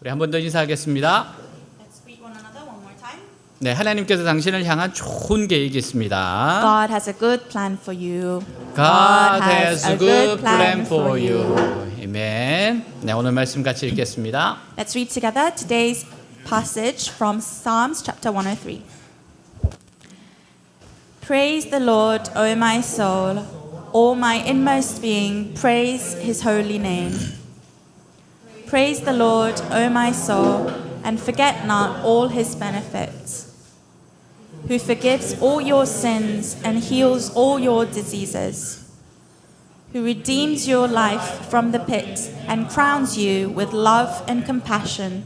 우리 한 번 더 인사하겠습니다. Let's greet one another one more time. 네, 하나님께서 당신을 향한 좋은 계획이 있습니다. God has a good plan for you. God has a good plan for you. 아멘. 네, 오늘 말씀 같이 읽겠습니다. Let's read together today's passage from Psalms chapter 103. Praise the Lord, O my soul. All my inmost being, praise his holy name. Praise the Lord, O my soul, and forget not all his benefits, who forgives all your sins and heals all your diseases, who redeems your life from the pit and crowns you with love and compassion,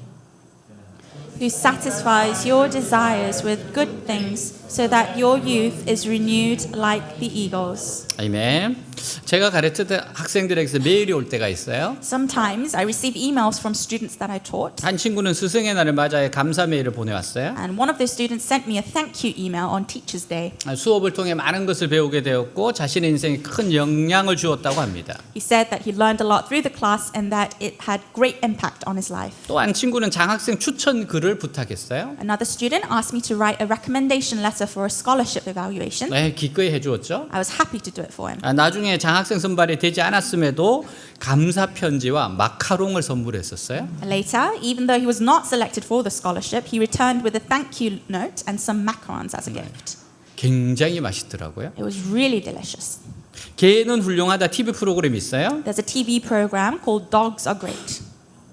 who satisfies your desires with good things so that your youth is renewed like the eagles. 아멘. 제가 가르치던 학생들에게서 메일이 올 때가 있어요. Sometimes I receive emails from students that I taught, 한 친구는 스승의 날을 맞아야 감사 메일을 보내왔어요. and one of those students sent me a thank you email on Teachers' Day. 수업을 통해 많은 것을 배우게 되었고 자신의 인생에 큰 영향을 주었다고 합니다. He said that he learned a lot through the class and that it had great impact on his life. 또 한 친구는 장학생 추천 글을 부탁했어요. Another student asked me to write a recommendation letter for a scholarship evaluation. 네, 기꺼이 해주었죠. I was happy to do it for him. 나중에 장학생 선발이 되지 않았음에도 감사 편지와 마카롱을 선물했었어요. Later, even though he was not selected for the scholarship, he returned with a thank you note and some macarons as a gift. 굉장히 맛있더라고요. It was really delicious. 개는 훌륭하다 TV 프로그램이 있어요. There's a TV program called Dogs Are Great.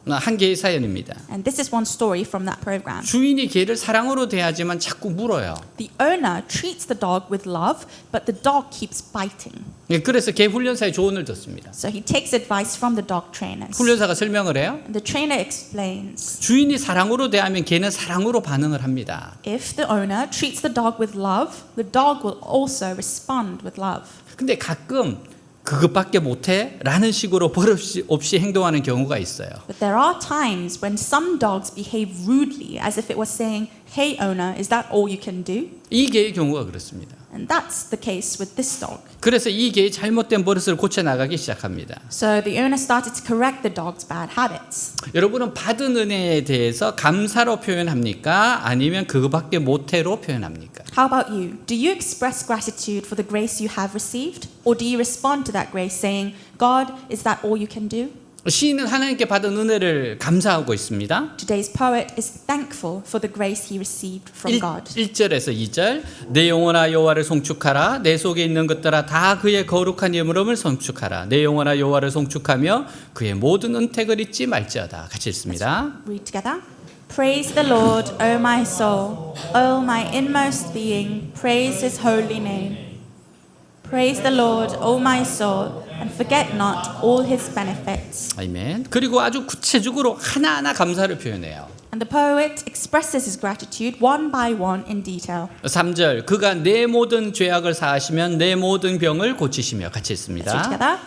한 개의 사연입니다. And this is one story from that program. 주인이 개를 사랑으로 대하지만 자꾸 물어요. The owner treats the dog with love, but the dog keeps biting. 그래서 개 훈련사의 조언을 듣습니다. So he takes advice from the dog trainers. 훈련사가 설명을 해요. And the trainer explains, 주인이 사랑으로 대하면 개는 사랑으로 반응을 합니다. if the owner treats the dog with love, the dog will also respond with love. 근데 가끔 그것밖에 못해? 라는 식으로 버릇 없이 행동하는 경우가 있어요. But there are times when some dogs behave rudely, as if it was saying, hey owner, is that all you can do? 이 개의 경우가 그렇습니다. And that's the case with this dog. 그래서 이 개의 잘못된 버릇을 고쳐나가기 시작합니다. So the owner started to correct the dog's bad habits. 여러분은 받은 은혜에 대해서 감사로 표현합니까? 아니면 그거밖에 못해로 표현합니까? How about you? Do you express gratitude for the grace you have received? Or do you respond to that grace saying, God, is that all you can do? 시인은 하나님께 받은 은혜를 감사하고 있습니다. Today's poet is thankful for the grace he received from God. 1절에서 2절 내 영혼아 여호와를 송축하라 내 속에 있는 것들아 다 그의 거룩한 이름을 송축하라 내 영혼아 여호와를 송축하며 그의 모든 은택을 잊지 말지어다. 같이 읽습니다. Read together. Praise the Lord, O my soul, O my inmost being, praise his holy name. Praise the Lord, O my soul, and forget not all his benefits. 아멘. 그리고 아주 구체적으로 하나하나 감사를 표현해요. And the poet expresses his gratitude one by one in detail. 3절 그가 내 모든 죄악을 사하시면 내 모든 병을 고치시며. 같이 Let's read 읽습니다. together.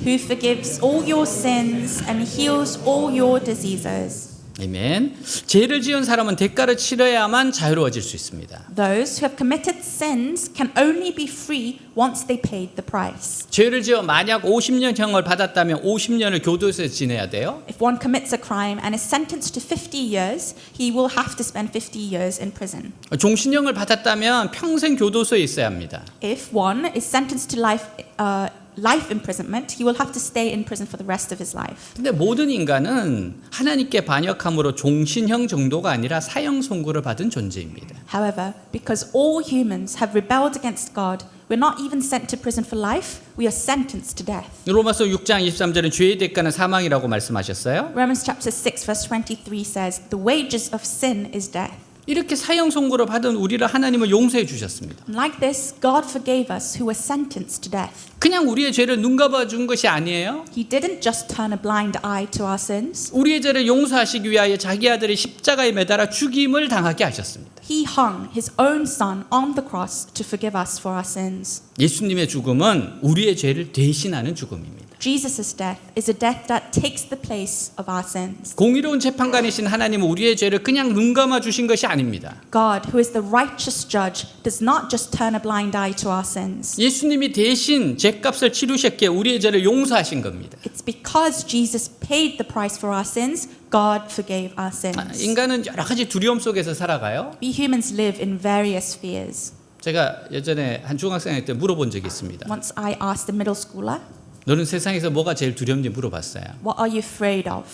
Who forgives all your sins and heals all your diseases. 아멘. 죄를 지은 사람은 대가를 치러야만 자유로워질 수 있습니다. Those who have committed sins can only be free once they paid the price. 죄를 지어 만약 50년형을 받았다면 50년을 교도소에서 지내야 돼요. If one commits a crime and is sentenced to 50 years, he will have to spend 50 years in prison. 종신형을 받았다면 평생 교도소에 있어야 합니다. If one is sentenced to life imprisonment, he will have to stay in prison for the rest of his life. 근데 모든 인간은 하나님께 반역함으로 종신형 정도가 아니라 사형 선고를 받은 존재입니다. However, because all humans have rebelled against God, we're not even sent to prison for life, we are sentenced to death. 로마서 6장 23절은 죄의 대가는 사망이라고 말씀하셨어요. Romans chapter 6 verse 23 says, the wages of sin is death. 이렇게 사형 선고를 받은 우리를 하나님은 용서해 주셨습니다. Like this, God forgave us who were sentenced to death. 그냥 우리의 죄를 눈 감아 준 것이 아니에요. He didn't just turn a blind eye to our sins. 우리의 죄를 용서하시기 위하여 자기 아들이 십자가에 매달아 죽임을 당하게 하셨습니다. He hung his own son on the cross to forgive us for our sins. 예수님의 죽음은 우리의 죄를 대신하는 죽음입니다. Jesus' death is a death that takes the place of our sins. 공의로운 재판관이신 하나님은 우리의 죄를 그냥 눈 감아 주신 것이 아닙니다. God, who is the righteous judge, does not just turn a blind eye to our sins. 예수님이 대신 죄값을 치르셨기에 우리의 죄를 용서하신 겁니다. It's because Jesus paid the price for our sins, God forgave our sins. 인간은 여러 가지 두려움 속에서 살아가요. We humans live in various fears. 제가 예전에 한 중학생 때 물어본 적이 있습니다. Once I asked a middle schooler, 너는 세상에서 뭐가 제일 두렵니 물어봤어요. what are you afraid of?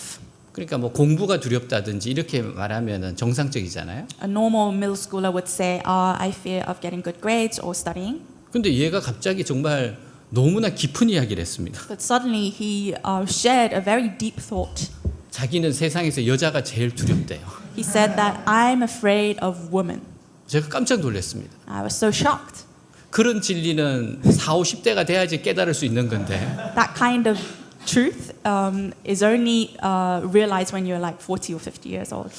그러니까 뭐 공부가 두렵다든지 이렇게 말하면 정상적이잖아요. A normal middle schooler would say, I fear of getting good grades or studying. 근데 얘가 갑자기 정말 너무나 깊은 이야기를 했습니다. But suddenly he shared a very deep thought. 자기는 세상에서 여자가 제일 두렵대요. He said that I'm afraid of women. 제가 깜짝 놀랐습니다. I was so shocked. 그런 진리는 40, 50대가 돼야지 깨달을 수 있는 건데 That kind of truth is only realized when you're like 40 or 50 years old.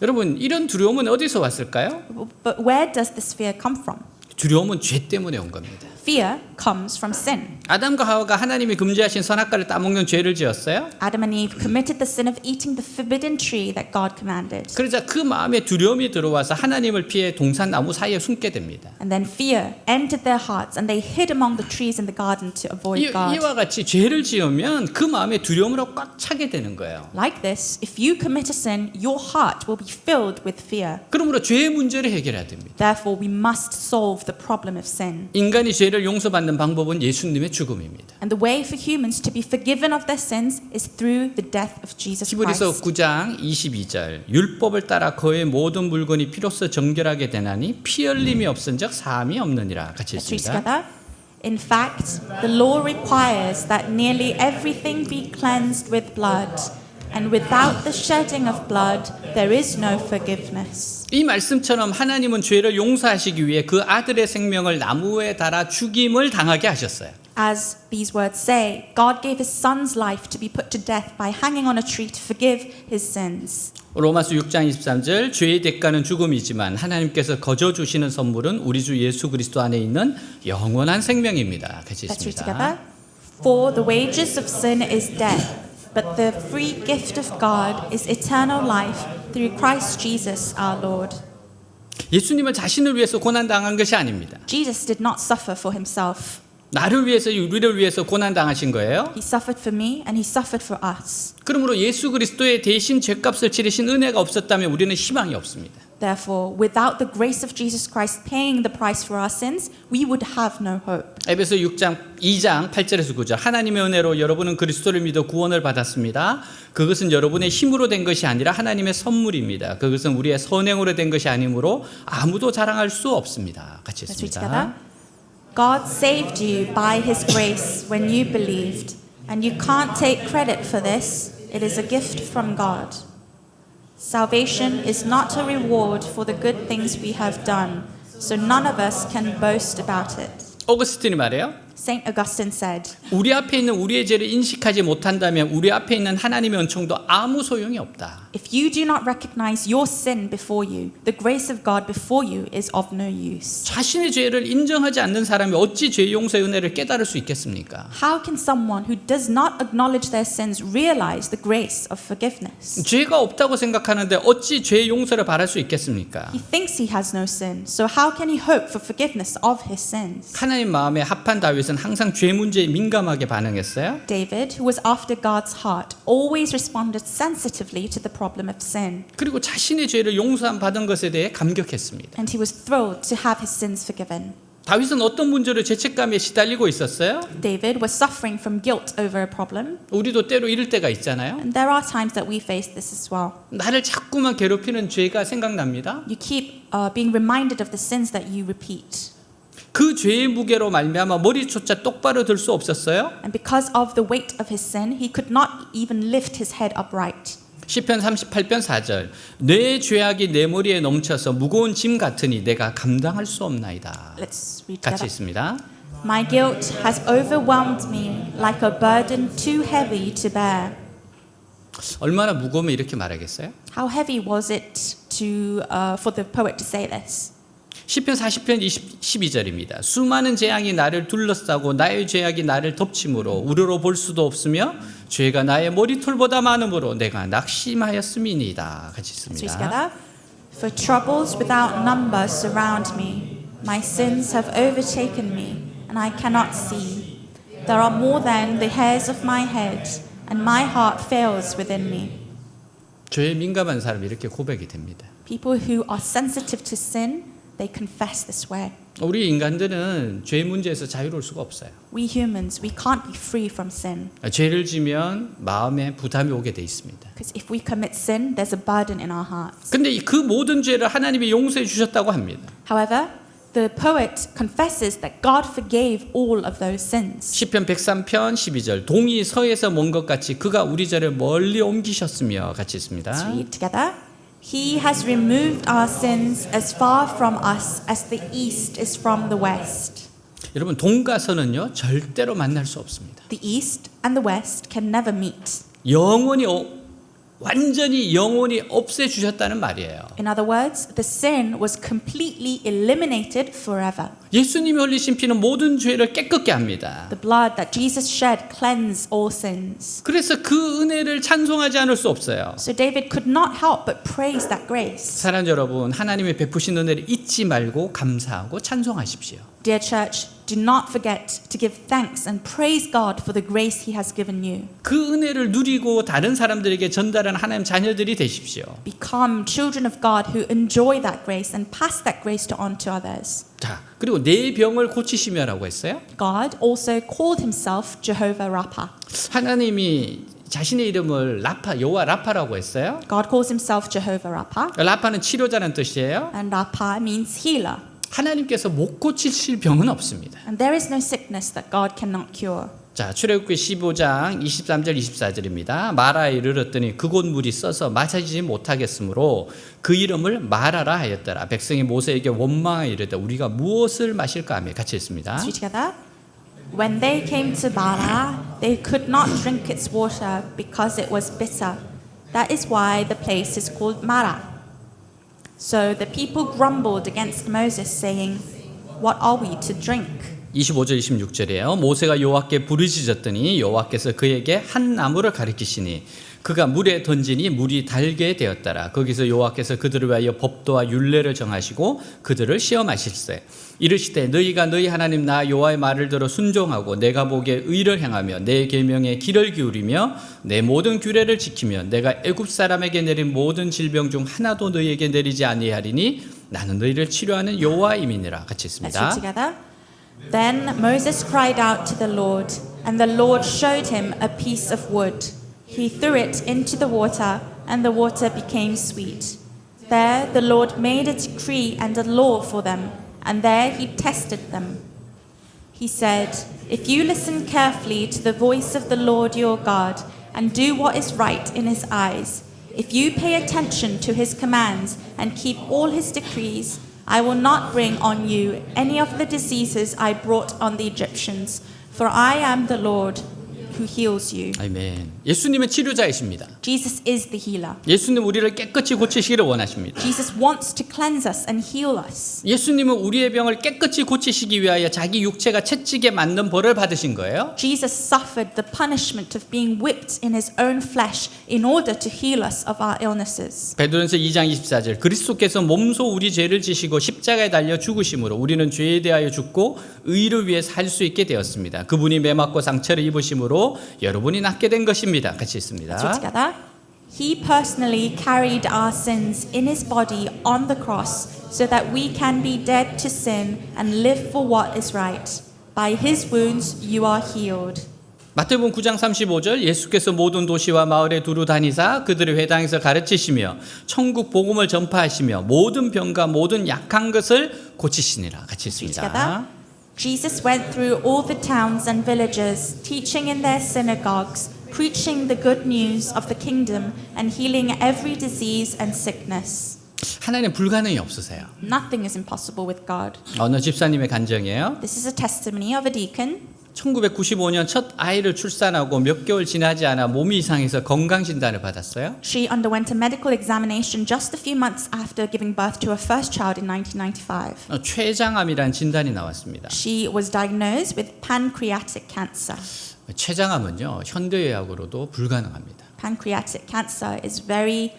여러분 이런 두려움은 어디서 왔을까요? But where does this fear come from? 두려움은 죄 때문에 온 겁니다. Fear comes from sin. 아담과 하와가 하나님이 금지하신 선악과를 따먹는 죄를 지었어요. Adam and Eve committed the sin of eating the forbidden tree that God commanded. 그러자 그 마음에 두려움이 들어와서 하나님을 피해 동산나무 사이에 숨게 됩니다. And then fear entered their hearts and they hid among the trees in the garden to avoid God. 이와 같이 죄를 지으면 그 마음에 두려움으로 꽉 차게 되는 거예요. Like this, if you commit a sin, your heart will be filled with fear. 그러므로 죄의 문제를 해결해야 됩니다. Therefore, we must solve the problem of sin. 인간이 죄를 용서받는 방법은 예수님의 죽음입니다. And the way for humans to be forgiven of their sins is through the death of Jesus 히브리서 Christ. 9장 22절 율법을 따라 거의 모든 물건이 피로써 정결하게 되나니 피 흘림이 없은즉 사함이 없느니라. 같이 Let's read 읽습니다. together. In fact, the law requires that nearly everything be cleansed with blood, and without the shedding of blood, there is no forgiveness. 이 말씀처럼 하나님은 죄를 용서하시기 위해 그 아들의 생명을 나무에 달아 죽임을 당하게 하셨어요. As these words say, God gave his son's life to be put to death by hanging on a tree to forgive his sins. 로마서 6장 23절 죄의 대가는 죽음이지만 하나님께서 거저 주시는 선물은 우리 주 예수 그리스도 안에 있는 영원한 생명입니다. 같이 Let's read 읽습니다. together. For the wages of sin is death, but the free gift of God is eternal life through Christ Jesus our Lord. 예수님은 자신을 위해서 고난 당한 것이 아닙니다. Jesus did not suffer for himself. 나를 위해서 우리를 위해서 고난 당하신 거예요. He suffered for me and he suffered for us. 그러므로 예수 그리스도의 대신 죄값을 치르신 은혜가 없었다면 우리는 희망이 없습니다. Therefore, without the grace of Jesus Christ paying the price for our sins, we would have no hope. 에베소 2장 8절에서 9절 하나님의 은혜로 여러분은 그리스도를 믿어 구원을 받았습니다. 그것은 여러분의 힘으로 된 것이 아니라 하나님의 선물입니다. 그것은 우리의 선행으로 된 것이 아니므로 아무도 자랑할 수 없습니다. 같이 Let's read 읽습니다. together. God saved you by his grace when you believed, and you can't take credit for this. It is a gift from God. Salvation is not a reward for the good things we have done, so none of us can boast about it. 오거스틴이 말해요. Saint Augustine said, 우리 앞에 있는 우리의 죄를 인식하지 못한다면 우리 앞에 있는 하나님의 은총도 아무 소용이 없다. if you do not recognize your sin before you, the grace of God before you is of no use. 자신의 죄를 인정하지 않는 사람이 어찌 죄 용서의 은혜를 깨달을 수 있겠습니까? How can someone who does not acknowledge their sins realize the grace of forgiveness? 죄가 없다고 생각하는데 어찌 죄 용서를 바랄 수 있겠습니까? He thinks he has no sin, so how can he hope for forgiveness of his sins? 하나님 마음에 합한 다윗은 항상 죄 문제에 민감하게 반응했어요. David, who was after God's heart, always responded sensitively to the problem of sin, 그리고 자신의 죄를 용서함 받은 것에 대해 감격했습니다. and he was thrilled to have his sins forgiven. 다윗은 어떤 문제로 죄책감에 시달리고 있었어요? David was suffering from guilt over a problem, 우리도 때로 이럴 때가 있잖아요. and there are times that we face this as well. 나를 자꾸만 괴롭히는 죄가 생각납니다. You keep being reminded of the sins that you repeat. 그 죄의 무게로 말미암아 머리조차 똑바로 들 수 없었어요. And because of the weight of his sin, he could not even lift his head upright. 시편 38편 4절 내 죄악이 내 머리에 넘쳐서 무거운 짐 같으니 내가 감당할 수 없나이다. Let's read 같이 together. 있습니다. My guilt has overwhelmed me like a burden too heavy to bear. 얼마나 무거우면 이렇게 말하겠어요? How heavy was it for the poet to say this? 시편 40편 12절입니다. 수많은 재앙이 나를 둘러싸고 나의 죄악이 나를 덮침으로 우러러 볼 수도 없으며 죄가 나의 머리털보다 많음으로 내가 낙심하였음이니이다. 같이 Let's read 읽습니다. together. For troubles without number surround me. My sins have overtaken me, and I cannot see. There are more than the hairs of my head, and my heart fails within me. 죄에 민감한 사람이 이렇게 고백이 됩니다. People who are sensitive to sin, they confess this way. 우리 인간들은 죄 문제에서 자유로울 수가 없어요. We humans, we can't be free from sin. 죄를 지면 마음에 부담이 오게 돼 있습니다. Because if we commit sin, there's a burden in our hearts. 근데 그 모든 죄를 하나님이 용서해 주셨다고 합니다. However, the poet confesses that God forgave all of those sins. 시편 103편 12절 동이 서에서 먼 것 같이 그가 우리 죄를 멀리 옮기셨으며 같이 Let's 있습니다. read together. He has removed our sins as far from us as the east is from the west. 여러분 동과 서는요 절대로 만날 수 없습니다. The east and the west can never meet. 영원히 완전히 영원히 없애 주셨다는 말이에요. In other words, the sin was completely eliminated forever. 예수님이 흘리신 피는 모든 죄를 깨끗게 합니다. The blood that Jesus shed cleansed all sins. 그래서 그 은혜를 찬송하지 않을 수 없어요. So David could not help but praise that grace. 사랑하는 여러분, 하나님의 베푸신 은혜를 잊지 말고 감사하고 찬송하십시오. Dear church, do not forget to give thanks and praise God for the grace He has given you. 그 은혜를 누리고 다른 사람들에게 전달하는 하나님 자녀들이 되십시오. Become children of God who enjoy that grace and pass that grace on to others. 자, 그리고 내 병을 고치시며라고 했어요. God also called Himself Jehovah Rapha. 하나님이 자신의 이름을 라파, 여호와 라파라고 했어요. God calls Himself Jehovah Rapha, 라파는 치료자라는 뜻이에요. and Rapha means healer. 하나님께서 못 고치실 병은 없습니다. And there is no sickness that God cannot cure. 자, 출애굽기 15장 23절 24절입니다. 마라에 이르렀더니 그곳 물이 써서 마시지 못하겠으므로 그 이름을 마라라 하였더라. 백성이 모세에게 원망하여 이르되 우리가 무엇을 마실까 하며 같이 했습니다. Let's read together. When they came to Marah, they could not drink its water because it was bitter. That is why the place is called Marah. So the people grumbled against Moses, saying, "What are we to drink?" 25절 26절이에요. 모세가 여호와께 부르짖었더니 여호와께서 그에게 한 나무를 가리키시니 그가 물에 던지니 물이 달게 되었더라. 거기서 여호와께서 그들을 위하여 법도와 율례를 정하시고 그들을 시험하실세. 이르시되 너희가 너희 하나님 나 여호와의 말을 들어 순종하고 내가 보기에 의를 행하며 내 계명에 귀를 기울이며 내 모든 규례를 지키며 내가 애굽 사람에게 내린 모든 질병 중 하나도 너희에게 내리지 아니하리니 나는 너희를 치료하는 여호와임이니라. 같이 Let's read 있습니다. together. Then Moses cried out to the Lord, and the Lord showed him a piece of wood. He threw it into the water, and the water became sweet. There the Lord made a decree and a law for them, and there He tested them. He said, "If you listen carefully to the voice of the Lord your God, and do what is right in His eyes, if you pay attention to His commands and keep all His decrees, I will not bring on you any of the diseases I brought on the Egyptians, for I am the Lord who heals you." 아멘. 예수님은 치료자이십니다. Jesus is the healer. 예수님 우리를 깨끗이 고치시기를 원하십니다. Jesus wants to cleanse us and heal us. 예수님은 우리의 병을 깨끗이 고치시기 위하여 자기 육체가 채찍에 맞는 벌을 받으신 거예요. Jesus suffered the punishment of being whipped in His own flesh in order to heal us of our illnesses. 베드로전서 2장 24절 그리스도께서 몸소 우리 죄를 지시고 십자가에 달려 죽으심으로 우리는 죄에 대하여 죽고 의를 위해 살 수 있게 되었습니다. 그분이 매맞고 상처를 입으심으로 여러분이 낫게 된 것입니다. 같이 있습니다. Let's read together. He personally carried our sins in His body on the cross so that we can be dead to sin and live for what is right. By His wounds you are healed. 마태복음 9장 35절 예수께서 모든 도시와 마을에 두루 다니사 그들의 회당에서 가르치시며 천국 복음을 전파하시며 모든 병과 모든 약한 것을 고치시니라. 같이 Let's read 있습니다. together. Jesus went through all the towns and villages, teaching in their synagogues, preaching the good news of the kingdom, and healing every disease and sickness. 하나님 불가능이 없으세요. Nothing is impossible with God. 어느 집사님의 간증이에요. This is a testimony of a deacon. 1995년 첫 아이를 출산하고 몇 개월 지나지 않아 몸이 이상해서 건강 진단을 받았어요. She underwent a medical examination just a few months after giving birth to her first child in 1995. 췌장암이라는 진단이 나왔습니다. She was diagnosed with pancreatic cancer. 췌장암은요 현대의학으로도 불가능합니다. Pancreatic cancer is very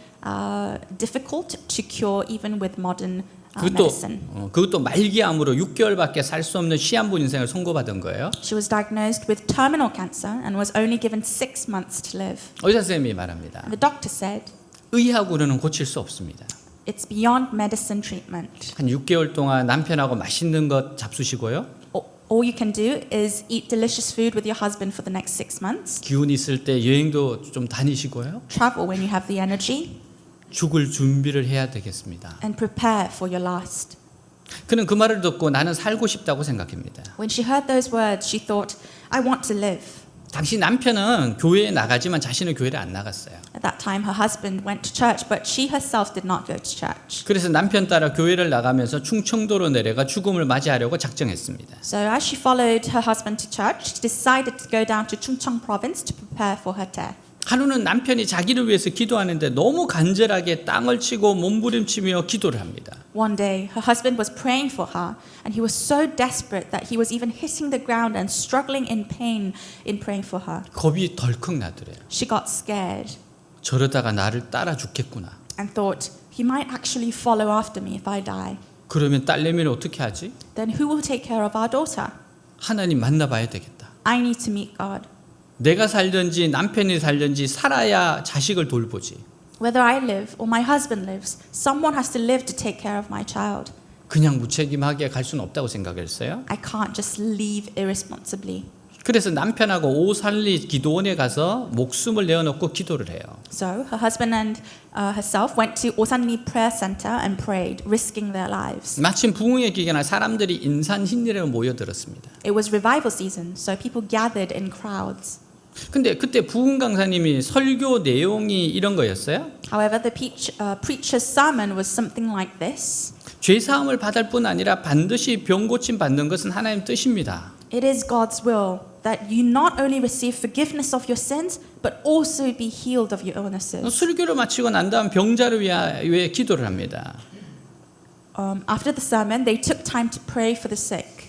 difficult to cure even with modern medicine. 그것도 말기암으로 6개월밖에 살 수 없는 시한부 인생을 선고받은 거예요. She was diagnosed with terminal cancer and was only given 6 months to live. 의사 선생님이 말합니다. And the doctor said, 의학으로는 고칠 수 없습니다. it's beyond medicine treatment. 한 6개월 동안 남편하고 맛있는 것 잡수시고요. All you can do is eat delicious food with your husband for the next 6 months. 기운 있을 때 여행도 좀 다니시고요. Travel when you have the energy. 죽을 준비를 해야 되겠습니다. And prepare for your last. 그는 그 말을 듣고 나는 살고 싶다고 생각합니다. When she heard those words, she thought, I want to live. 당시 남편은 교회에 나가지만 자신은 교회를 안 나갔어요. At that time, her husband went to church, but she herself did not go to church. 그래서 남편 따라 교회를 나가면서 충청도로 내려가 죽음을 맞이하려고 작정했습니다. So as she followed her husband to church, she decided to go down to Chungcheong province to prepare for her death. 하루는 남편이 자기를 위해서 기도하는데 너무 간절하게 땅을 치고 몸부림치며 기도를 합니다. One day, her husband was praying for her, and he was so desperate that he was even hitting the ground and struggling in pain in praying for her. 겁이 덜컥 나더래요. She got scared 저러다가 나를 따라 죽겠구나. and thought, he might actually follow after me if I die. 그러면 딸내미는 어떻게 하지? Then who will take care of our daughter? 하나님 만나봐야 되겠다. I need to meet God. 내가 살든지 남편이 살든지 살아야 자식을 돌보지. Whether I live or my husband lives, someone has to live to take care of my child. 그냥 무책임하게 갈 수는 없다고 생각했어요. I can't just leave irresponsibly. 그래서 남편하고 오살리 기도원에 가서 목숨을 내어놓고 기도를 해요. So her husband and herself went to Osanli Prayer Center and prayed, risking their lives. 마침 부흥의 기간에 사람들이 인산 흰일에 모여들었습니다. It was revival season, so people gathered in crowds. 근데 그때 부흥 강사님이 설교 내용이 이런 거였어요. However, the preacher's sermon was something like this. 죄 사함을 받을 뿐 아니라 반드시 병 고침 받는 것은 하나님 뜻입니다. It is God's will that you not only receive forgiveness of your sins, but also be healed of your illnesses. 설교를 마치고 난 다음 병자를 위해 기도를 합니다. After the sermon, they took time to pray for the sick.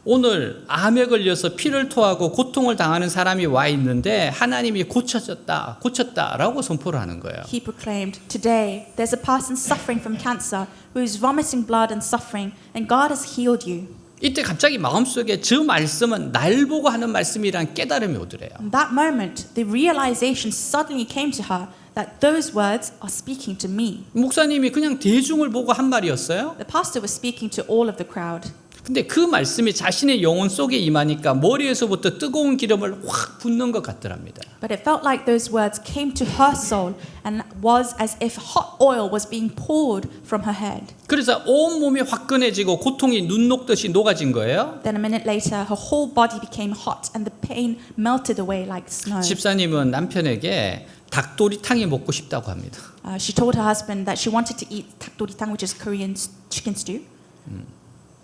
오늘 암에 걸려서 피를 토하고 고통을 당하는 사람이 와 있는데 하나님이 고쳤다라고 선포를 하는 거예요. He proclaimed, "Today, there's a person suffering from cancer who is vomiting blood and suffering, and God has healed you." 이때 갑자기 마음속에 저 말씀은 날 보고 하는 말씀이란 깨달음이 오더래요. In that moment, the realization suddenly came to her that those words are speaking to me. 목사님이 그냥 대중을 보고 한 말이었어요. The pastor was speaking to all of the crowd. 근데 그 말씀이 자신의 영혼 속에 임하니까 머리에서부터 뜨거운 기름을 확 붓는 것 같더랍니다. But it felt like those words came to her soul and was as if hot oil was being poured from her head. 그래서 온 몸이 화끈해지고 고통이 눈 녹듯이 녹아진 거예요. Then a minute later, her whole body became hot and the pain melted away like snow. 집사님은 남편에게 닭도리탕이 먹고 싶다고 합니다. She told her husband that she wanted to eat takdoritang, which is Korean chicken stew.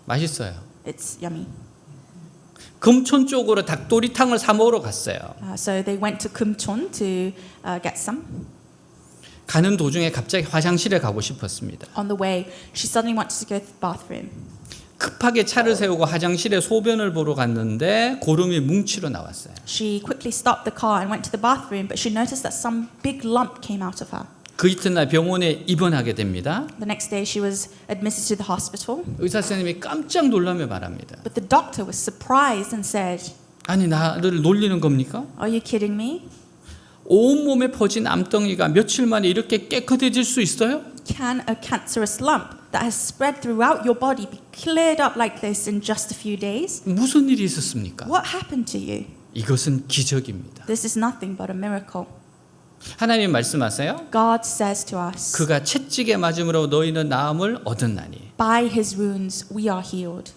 맛있어요. It's yummy. 금촌 쪽으로 닭도리탕을 사 먹으러 갔어요. So they went to Kumchon to get some. 가는 도중에 갑자기 화장실에 가고 싶었습니다. On the way, she suddenly wanted to go to the bathroom. 급하게 차를 세우고 화장실에 소변을 보러 갔는데 고름이 뭉치로 나왔어요. She quickly stopped the car and went to the bathroom, but she noticed that some big lump came out of her. 그 이튿날 병원에 입원하게 됩니다. The next day, she was admitted to the hospital. 의사 선생님이 깜짝 놀라며 말합니다. But the doctor was surprised and said, 아니 나를 놀리는 겁니까? "Are you kidding me? 온몸에 퍼진 암덩이가 며칠 만에 이렇게 깨끗해질 수 있어요? Can a cancerous lump that has spread throughout your body be cleared up like this in just a few days? 무슨 일이 있었습니까? What happened to you? 이것은 기적입니다. This is nothing but a miracle." 하나님 말씀하세요. God says to us, 그가 채찍에 맞음으로 너희는 나음을 얻었나니. "By his wounds we are healed."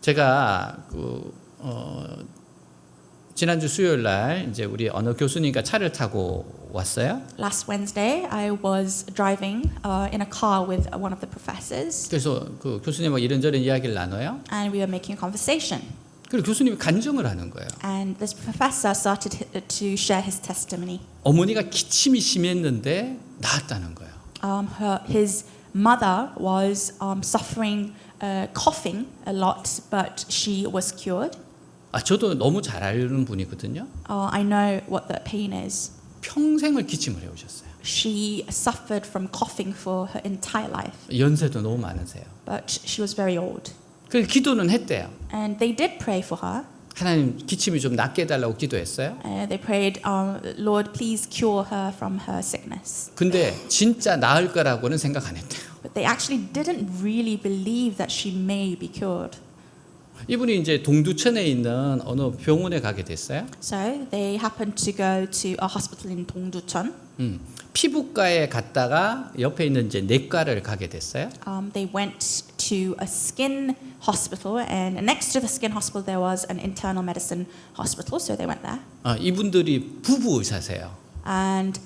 제가 지난주 수요일 날 이제 우리 어느 교수님과 차를 타고 왔어요. Last Wednesday, I was driving in a car with one of the professors, 그래서 그 교수님하고 이런저런 이야기를 나눠요. and we were making a conversation. 그리고 교수님이 간증을 하는 거예요. And this professor started to share his testimony. 어머니가 기침이 심했는데 나았다는 거예요. His mother was suffering coughing a lot, but she was cured. 저도 너무 잘 아는 분이거든요. I know what the pain is. 평생을 기침을 해오셨어요. She suffered from coughing for her entire life, 연세도 너무 많으세요. but she was very old. 그래서 기도는 했대요. And they did pray for her. 하나님 기침이 좀 낫게 해달라고 기도했어요. They prayed, Lord, please cure her from her sickness. 근데 진짜 나을 거라고는 생각 안 했대요. But they actually didn't really believe that she may be cured. 이분이 이제 동두천에 있는 어느 병원에 가게 됐어요. So they happened to go to a hospital in Dongducheon. 피부과에 갔다가 옆에 있는 이제 내과를 가게 됐어요. They went to a skin hospital, and next to the skin hospital there was an internal medicine hospital. So they went there. 이분들이 부부 의사세요. And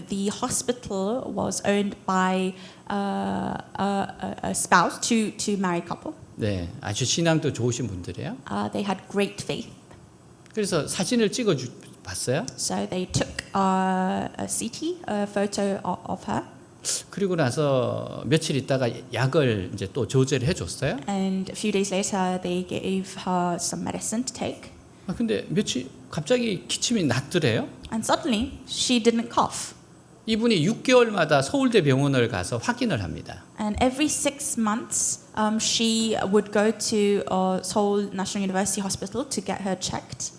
the hospital was owned by a spouse, two married couple. 네, 아주 신앙도 좋으신 분들이에요. They had great faith. 그래서 사진을 찍어 봤어요. So they took a CT, a photo of her. 그리고 나서 며칠 있다가 약을 이제 또 조제를 해줬어요. And a few days later, they gave her some medicine to take. 근데 며칠 갑자기 기침이 났더래요. And suddenly, she didn't cough. 이분이 6개월마다 서울대 병원을 가서 확인을 합니다. And every 6 months, she would go to Seoul National University Hospital to get her checked.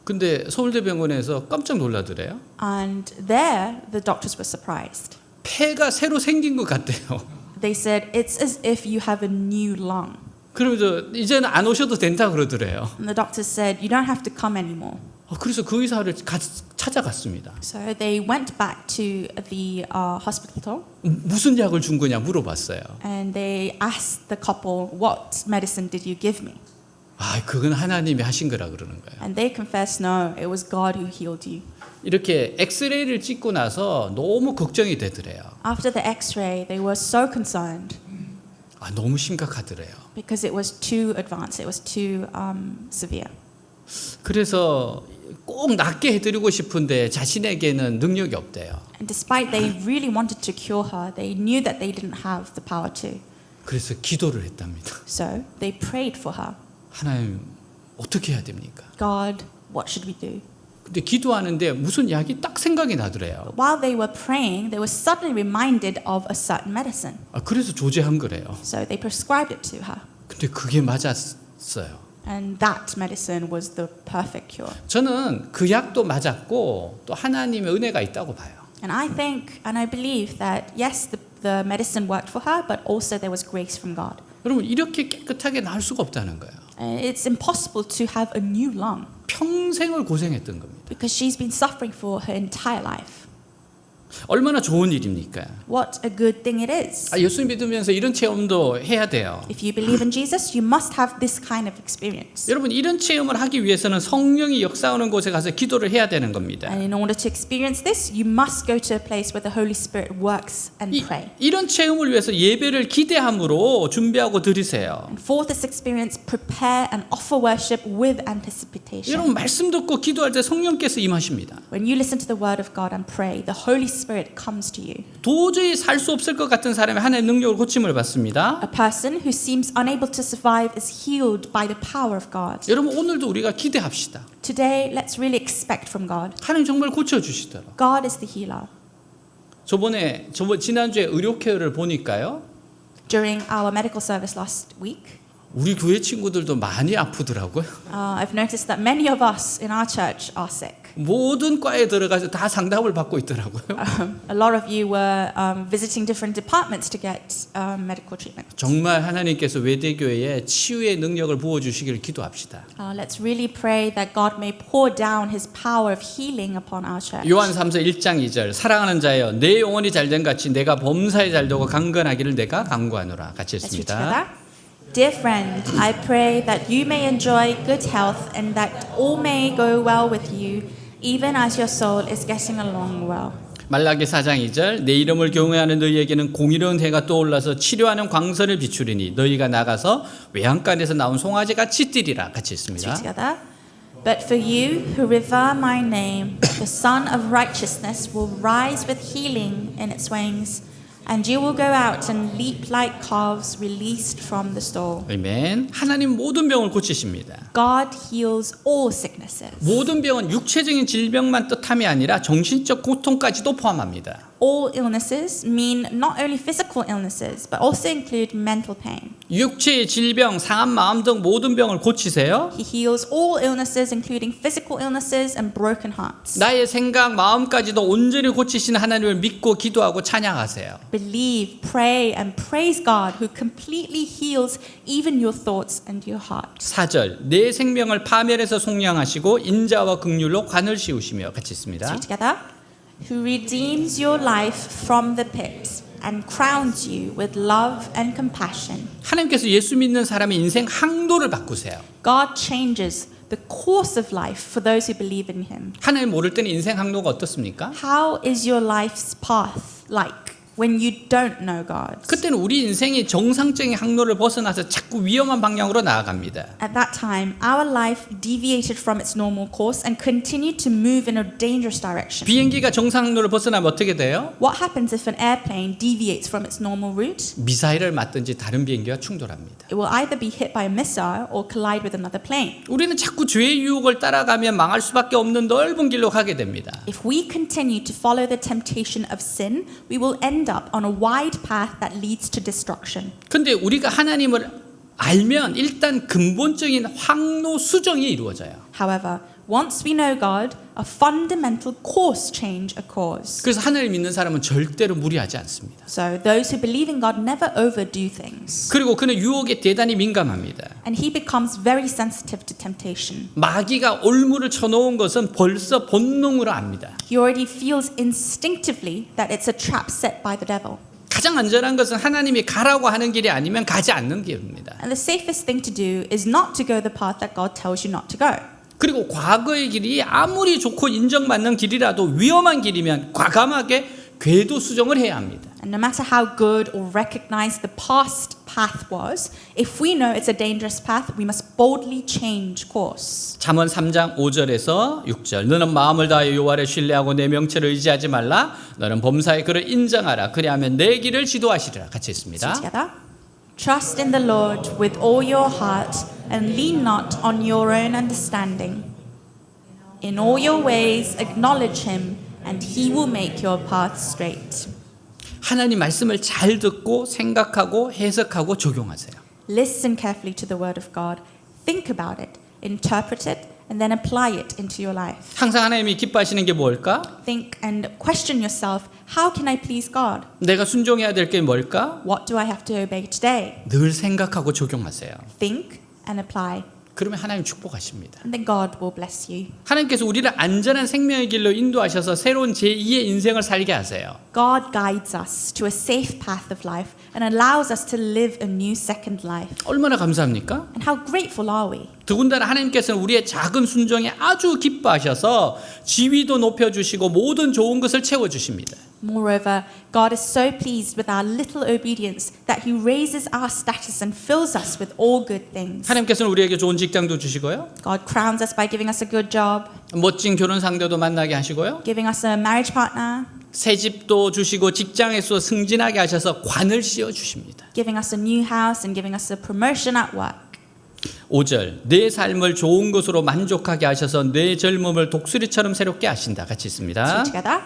근데 서울대 병원에서 깜짝 놀라더래요. And there, the doctors were surprised. 폐가 새로 생긴 것 같대요. They said, it's as if you have a new lung. 그러면서 이제는 안 오셔도 된다 그러더래요. And the doctors said, you don't have to come anymore. 그래서 그 의사를 찾아갔습니다. So they went back to the hospital. 무슨 약을 준 거냐 물어봤어요. And they asked the couple, what medicine did you give me? 그건 하나님이 하신 거라 그러는 거예요. And they confessed, no, it was God who healed you. 이렇게 엑스레이를 찍고 나서 너무 걱정이 되더래요. After the x-ray, they were so concerned 너무 심각하더래요. because it was too advanced, it was too severe. 그래서 꼭 낫게 해드리고 싶은데 자신에게는 능력이 없대요. And despite they really wanted to cure her, they knew that they didn't have the power to. 그래서 기도를 했답니다. So they prayed for her. 하나님 어떻게 해야 됩니까? God, what should we do? 근데 기도하는데 무슨 약이 딱 생각이 나더래요. While they were praying, they were suddenly reminded of a certain medicine. 그래서 조제한 거래요. So they prescribed it to her. 근데 그게 맞았어요. And that medicine was the perfect cure. 저는 그 약도 맞았고 또 하나님의 은혜가 있다고 봐요. And I think and I believe that yes, the medicine worked for her, but also there was grace from God. 여러분 이렇게 깨끗하게 나을 수가 없다는 거예요. It's impossible to have a new lung 평생을 고생했던 겁니다. because she's been suffering for her entire life. 얼마나 좋은 일입니까? What a good thing it is. 예수 믿으면서 이런 체험도 해야 돼요. If you believe in Jesus, you must have this kind of experience. 여러분 이런 체험을 하기 위해서는 성령이 역사하는 곳에 가서 기도를 해야 되는 겁니다. And in order to experience this, you must go to a place where the Holy Spirit works and pray. 이런 체험을 위해서 예배를 기대함으로 준비하고 드리세요. And for this experience, prepare and offer worship with anticipation. 여러분 말씀 듣고 기도할 때 성령께서 임하십니다. When you listen to the word of God and pray, the Holy Spirit comes to you. 도저히 살 수 없을 것 같은 사람이 하나님의 능력을 고침을 받습니다. A person who seems unable to survive is healed by the power of God. 여러분 오늘도 우리가 기대합시다. Today, let's really expect from God. 하나님 정말 고쳐주시더라. God is the healer. 지난주에 의료 케어를 보니까요. During our medical service last week, 우리 교회 친구들도 많이 아프더라고요. I've noticed that many of us in our church are sick. 모든 과에 들어가서 다 상담을 받고 있더라고요. A lot of you were visiting different departments to get medical treatment. 정말 하나님께서 외대교회에 치유의 능력을 부어주시기를 기도합시다. Let's really pray that God may pour down His power of healing upon our church. 요한 3서 1장 2절 사랑하는 자여 내 영혼이 잘된 같이 내가 범사에 잘되고 강건하기를 내가 간구하노라. 같이 Let's read 했습니다. together. Dear friend, I pray that you may enjoy good health and that all may go well with you, even as your soul is getting along well. 말라기 4장 2절 내 이름을 경외하는 너희에게는 공의로운 해가 떠올라서 치료하는 광선을 비추리니 너희가 나가서 외양간에서 나온 송아지 같이 뛰리라. 같이 Let's read 있습니다. together. But for you who revere my name, the Son of Righteousness will rise with healing in its wings, and you will go out and leap like calves released from the stall. 아멘. 하나님 모든 병을 고치십니다. God heals all sicknesses. 모든 병은 육체적인 질병만 뜻함이 아니라 정신적 고통까지도 포함합니다. All illnesses mean not only physical illnesses, but also include mental pain. 육체의 질병, 상한 마음 등 모든 병을 고치세요. He heals all illnesses, including physical illnesses and broken hearts. 나의 생각, 마음까지도 온전히 고치시는 하나님을 믿고 기도하고 찬양하세요. Believe, pray, and praise God who completely heals even your thoughts and your heart. 4절 내 생명을 파멸해서 속량하시고 인자와 긍휼로 관을 씌우시며 같이 있습니다. Let's read together. Who redeems your life from the pit and crowns you with love and compassion. 하나님께서 예수 믿는 사람의 인생 항도를 바꾸세요. God changes the course of life for those who believe in Him. 하나님 모를 때는 인생 항도가 어떻습니까? How is your life's path like when you don't know God? 그때는 우리 인생이 정상적인 항로를 벗어나서 자꾸 위험한 방향으로 나아갑니다. At that time, our life deviated from its normal course and continued to move in a dangerous direction. 비행기가 정상 항로를 벗어나면 어떻게 돼요? What happens if an airplane deviates from its normal route? 미사일을 맞든지 다른 비행기와 충돌합니다. It will either be hit by a missile or collide with another plane. 우리는 자꾸 죄의 유혹을 따라가면 망할 수밖에 없는 넓은 길로 가게 됩니다. If we continue to follow the temptation of sin, we will end up on a wide path that leads to destruction. 근데 우리가 하나님을 알면 일단 근본적인 항로 수정이 이루어져요. However, once we know God, a fundamental course change occurs. 그래서 하나님을 믿는 사람은 절대로 무리하지 않습니다. So those who believe in God never overdo things. 그리고 그는 유혹에 대단히 민감합니다. And he becomes very sensitive to temptation. 마귀가 올무를 쳐놓은 것은 벌써 본능으로 압니다. He already feels instinctively that it's a trap set by the devil. 가장 안전한 것은 하나님이 가라고 하는 길이 아니면 가지 않는 길입니다. And the safest thing to do is not to go the path that God tells you not to go. 그리고 과거의 길이 아무리 좋고 인정받는 길이라도 위험한 길이면 과감하게 궤도 수정을 해야 합니다. And no matter how good or recognized the past path was, if we know it's a dangerous path, we must boldly change course. 잠언 3장 5절에서 6절 너는 마음을 다하여 여호와를 신뢰하고 내 명체를 의지하지 말라. 너는 범사의 그를 인정하라. 그리하면 내 길을 지도하시리라. 같이 So 있습니다. together. Trust in the Lord with all your heart and lean not on your own understanding. In all your ways acknowledge him and he will make your path straight. 하나님 말씀을 잘 듣고 생각하고 해석하고 적용하세요. Listen carefully to the word of God. Think about it, interpret it, and then apply it into your life. 항상 하나님이 기뻐하시는 게 뭘까? Think and question yourself, how can I please God? 내가 순종해야 될 게 뭘까? What do I have to obey today? 늘 생각하고 적용하세요. Think and apply, 그러면 하나님 축복하십니다. and then God will bless you. 하나님께서 우리를 안전한 생명의 길로 인도하셔서 새로운 제2의 인생을 살게 하세요. God guides us to a safe path of life and allows us to live a new second life. 얼마나 감사합니까? And how grateful are we? 더군다나 하나님께서는 우리의 작은 순종에 아주 기뻐하셔서 지위도 높여주시고 모든 좋은 것을 채워주십니다. Moreover, God is so pleased with our little obedience that He raises our status and fills us with all good things. 하나님께서는 우리에게 좋은 직장도 주시고요. God crowns us by giving us a good job, 멋진 결혼 상대도 만나게 하시고요. giving us a marriage partner, 새 집도 주시고 직장에서 승진하게 하셔서 관을 씌워 주십니다. giving us a new house and giving us a promotion at work. 5절 내 삶을 좋은 것으로 만족하게 하셔서 내 젊음을 독수리처럼 새롭게 하신다. 같이 있습니다. So together,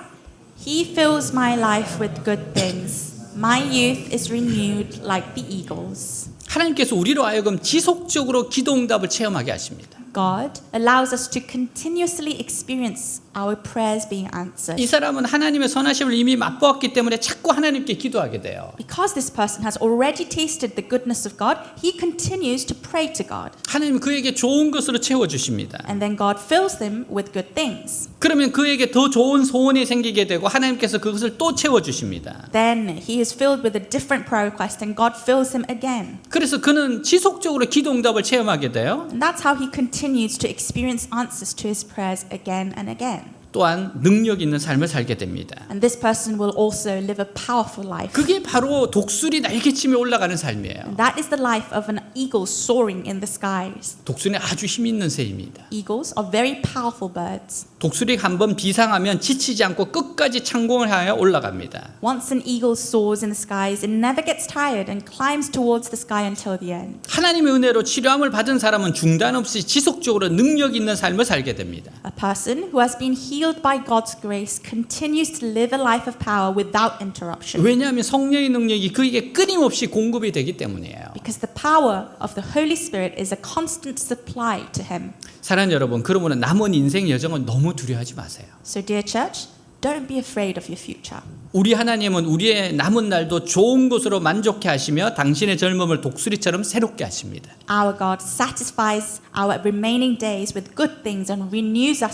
He fills my life with good things. My youth is renewed like the eagles. 하나님께서 우리로 하여금 지속적으로 기도 응답을 체험하게 하십니다. God allows us to continuously experience our prayers being answered. 이 사람은 하나님의 선하심을 이미 맛보았기 때문에 자꾸 하나님께 기도하게 돼요. Because this person has already tasted the goodness of God, he continues to pray to God. 하나님 그에게 좋은 것으로 채워주십니다. And then God fills them with good things. 그러면 그에게 더 좋은 소원이 생기게 되고 하나님께서 그것을 또 채워주십니다. Then he is filled with a different prayer request and God fills him again. 그래서 그는 지속적으로 기도 응답을 체험하게 돼요. And that's how he continues to experience answers to his prayers again and again. 또 또한 능력 있는 삶을 살게 됩니다. And this person will also live a powerful life. 그게 바로 독수리 날개치며 올라가는 삶이에요. And that is the life of an eagle soaring in the skies. 독수리는 아주 힘 있는 새입니다. Eagles are very powerful birds. 독수리가 한번 비상하면 지치지 않고 끝까지 창공을 향해 올라갑니다. Once an eagle soars in the skies, it never gets tired and climbs towards the sky until the end. 하나님의 은혜로 치료함을 받은 사람은 중단 없이 지속적으로 능력 있는 삶을 살게 됩니다. A person who has been healed by God's grace continues to live a life of power without interruption. 왜냐하면 성령의 능력이 그에게 끊임없이 공급이 되기 때문이에요. Because the power of the Holy Spirit is a constant supply to him. 사랑하는 여러분, 그러므로 남은 인생 여정은 너무 두려워하지 마세요. So dear church, don't be afraid of your future. 우리 하나님은 우리의 남은 날도 좋은 것으로 만족해 하시며 당신의 젊음을 독수리처럼 새롭게 하십니다. Our God satisfies our remaining days with good things and renews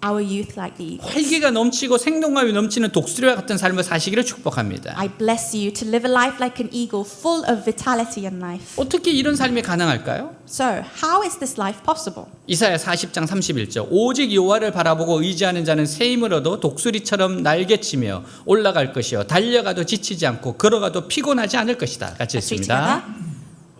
our youth like the eagles. 활기가 넘치고 생동감이 넘치는 독수리와 같은 삶을 사시기를 축복합니다. I bless you to live a life like an eagle, full of vitality and life. 어떻게 이런 삶이 가능할까요? So, how is this life possible? 이사야 40장 31절 오직 여호와를 바라보고 의지하는 자는 새 힘을 얻어 독수리처럼 날개치며 올라갈 것이요 달려가도 지치지 않고 걸어가도 피곤하지 않을 것이다. 같이 Let's read 읽습니다. together.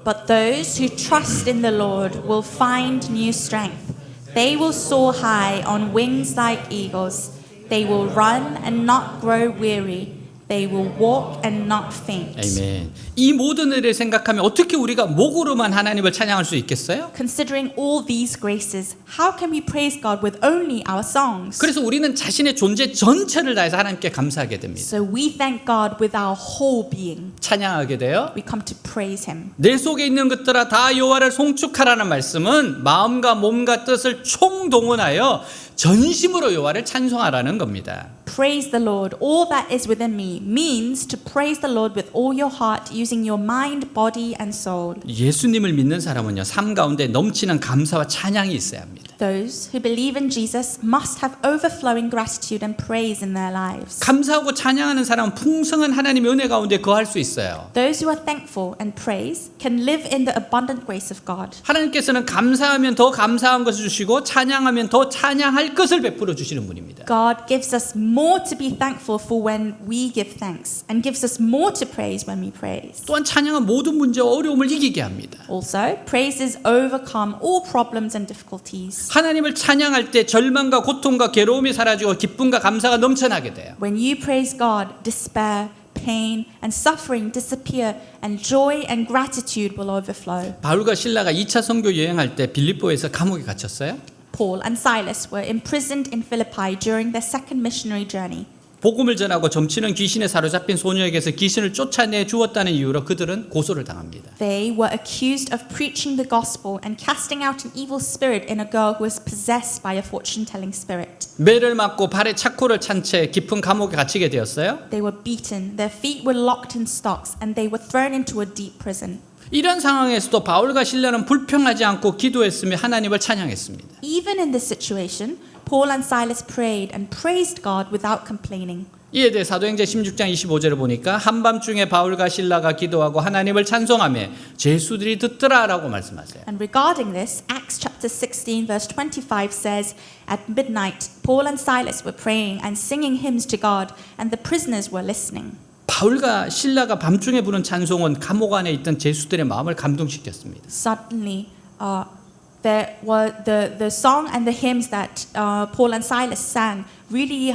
But those who trust in the Lord will find new strength. They will soar high on wings like eagles. They will run and not grow weary. They will walk and not faint. 아멘. 이 모든 일을 생각하면 어떻게 우리가 목으로만 하나님을 찬양할 수 있겠어요? Considering all these graces, how can we praise God with only our songs? 그래서 우리는 자신의 존재 전체를 다해서 하나님께 감사하게 됩니다. So we thank God with our whole being. 찬양하게 돼요. We come to praise Him. 내 속에 있는 것들아 다 여호와를 송축하라는 말씀은 마음과 몸과 뜻을 총동원하여 전심으로 여호와를 찬송하라는 겁니다. Praise the Lord. All that is within me means to praise the Lord with all your heart, using your mind, body, and soul. 예수님을 믿는 사람은요, 삶 가운데 넘치는 감사와 찬양이 있어야 합니다. Those who believe in Jesus must have overflowing gratitude and praise in their lives. 감사하고 찬양하는 사람은 풍성한 하나님의 은혜 가운데 거할 수 있어요. Those who are thankful and praise can live in the abundant grace of God. 하나님께서는 감사하면 더 감사한 것을 주시고 찬양하면 더 찬양할 것을 베풀어 주시는 분입니다. God gives us more to be thankful for when we give thanks and gives us more to praise when we praise. 또한 찬양은 모든 문제와 어려움을 이기게 합니다. Also, praises overcome all problems and difficulties. 하나님을 찬양할 때 절망과 고통과 괴로움이 사라지고 기쁨과 감사가 넘쳐나게 돼요. When you praise God, despair, pain, and suffering disappear, and joy and gratitude will overflow. 바울과 실라가 2차 선교 여행할 때 빌립보에서 감옥에 갇혔어요. Paul and Silas were imprisoned in Philippi during their second missionary journey. 복음을 전하고 점치는 귀신에 사로잡힌 소녀에게서 귀신을 쫓아내 주었다는 이유로 그들은 고소를 당합니다. They were accused of preaching the gospel and casting out an evil spirit in a girl who was possessed by a fortune-telling spirit. 매를 맞고 발에 차코를 찬 채 깊은 감옥에 갇히게 되었어요. They were beaten, their feet were locked in stocks, and they were thrown into a deep prison. 이런 상황에서도 바울과 실라는 불평하지 않고 기도했으며 하나님을 찬양했습니다. Even in this situation, Paul and Silas prayed and praised God without complaining. 이에 대해 사도행전 16장 25절을 보니까 한밤중에 바울과 실라가 기도하고 하나님을 찬송하며 죄수들이 듣더라라고 말씀하세요. And regarding this, Acts chapter 16 verse 25 says, At midnight, Paul and Silas were praying and singing hymns to God, and the prisoners were listening. 바울과 실라가 밤중에 부른 찬송은 감옥 안에 있던 죄수들의 마음을 감동시켰습니다. Suddenly, there were the song and the hymns that Paul and Silas sang really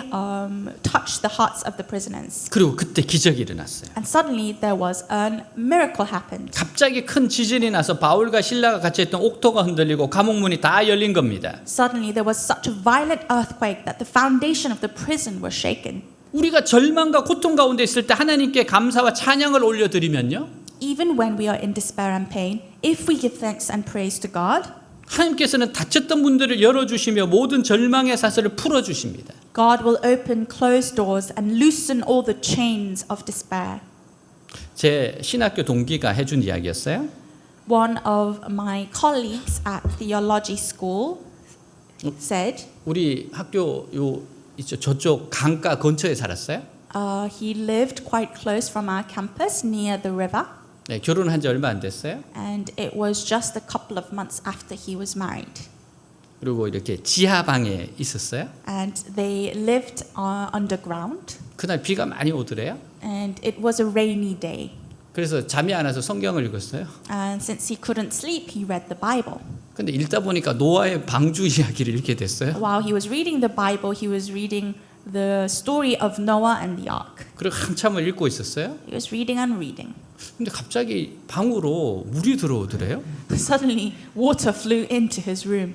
touched the hearts of the prisoners. 그리고 그때 기적이 일어났어요. And suddenly there was a miracle happened. 갑자기 큰 지진이 나서 바울과 실라가 같이 있던 옥토가 흔들리고 감옥문이 다 열린 겁니다. Suddenly there was such a violent earthquake that the foundation of the prison was shaken. 우리가 절망과 고통 가운데 있을 때 하나님께 감사와 찬양을 올려드리면요, Even when we are in despair and pain, if we give thanks and praise to God, 하나님께서는 닫혔던 문들을 열어주시며 모든 절망의 사슬을 풀어주십니다. God will open closed doors and loosen all the chains of despair. 제 신학교 동기가 해준 이야기였어요. One of my colleagues at theology school said, 우리 학교 저쪽 강가 근처에 살았어요. he lived quite close from our campus near the river. 네, 결혼한 지 얼마 안 됐어요. And it was just a couple of months after he was married. 그리고 이렇게 지하방에 있었어요. and they lived underground, 그날 비가 많이 오더래요. and it was a rainy day. 그래서 잠이 안 와서 성경을 읽었어요. And since he couldn't sleep, he read the Bible. 근데 읽다 보니까 노아의 방주 이야기를 읽게 됐어요. While he was reading the Bible, he was reading the story of Noah and the ark. 그리고 한참을 읽고 있었어요. He was reading and reading. 근데 갑자기 방으로 물이 들어오더래요. Suddenly, water flew into his room,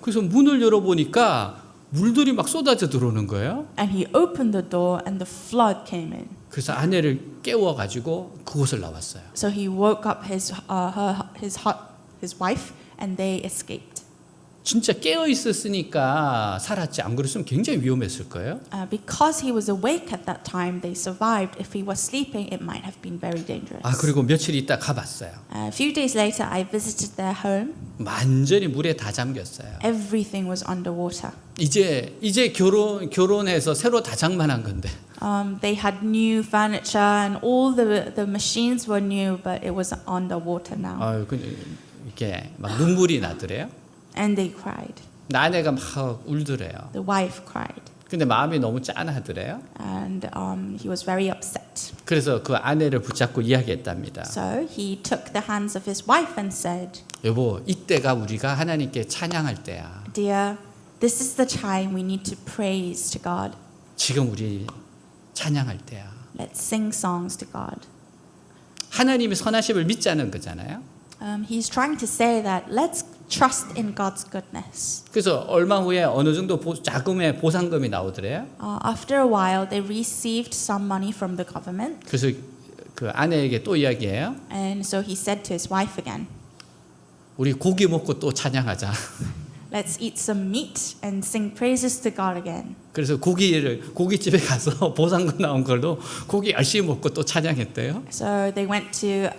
그래서 문을 열어보니까 물들이 막 쏟아져 들어오는 거예요. and he opened the door, and the flood came in. 그래서 아내를 깨워가지고 그곳을 나왔어요. So he woke up his wife, and they escaped. 진짜 깨어 있었으니까 살았지. 안 그랬으면 굉장히 위험했을 거예요. Because he was awake at that time, they survived. If he was sleeping, it might have been very dangerous. 아 그리고 며칠 있다 가봤어요. A few days later, I visited their home. 완전히 물에 다 잠겼어요. Everything was underwater. 이제 결혼해서 새로 다 장만한 건데. They had new furniture, and all the machines were new, but it was underwater now. 아유 이렇게 막 눈물이 나더래요. And they cried. 아내가 막 울더래요. The wife cried, 근데 마음이 너무 짠하더래요. and he was very upset. 그래서 그 아내를 붙잡고 이야기했답니다. So he took the hands of his wife and said, 여보, 이때가 우리가 하나님께 찬양할 때야. "Dear, this is the time we need to praise to God. 지금 우리 찬양할 때야. Let's sing songs to God." 하나님이 선하심을 믿자는 거잖아요. He's trying to say that let's trust in God's goodness. 그래서 얼마 후에 어느 정도 자금의 보상금이 나오더래요. After a while, they received some money from the government, 그래서 그 아내에게 또 이야기해요. and so he said to his wife again, 우리 고기 먹고 또 찬양하자. "Let's eat some meat and sing praises to God again." 그래서 고깃집에 가서 보상금 나온 걸로 고기 열심히 먹고 또 찬양했대요. So they went to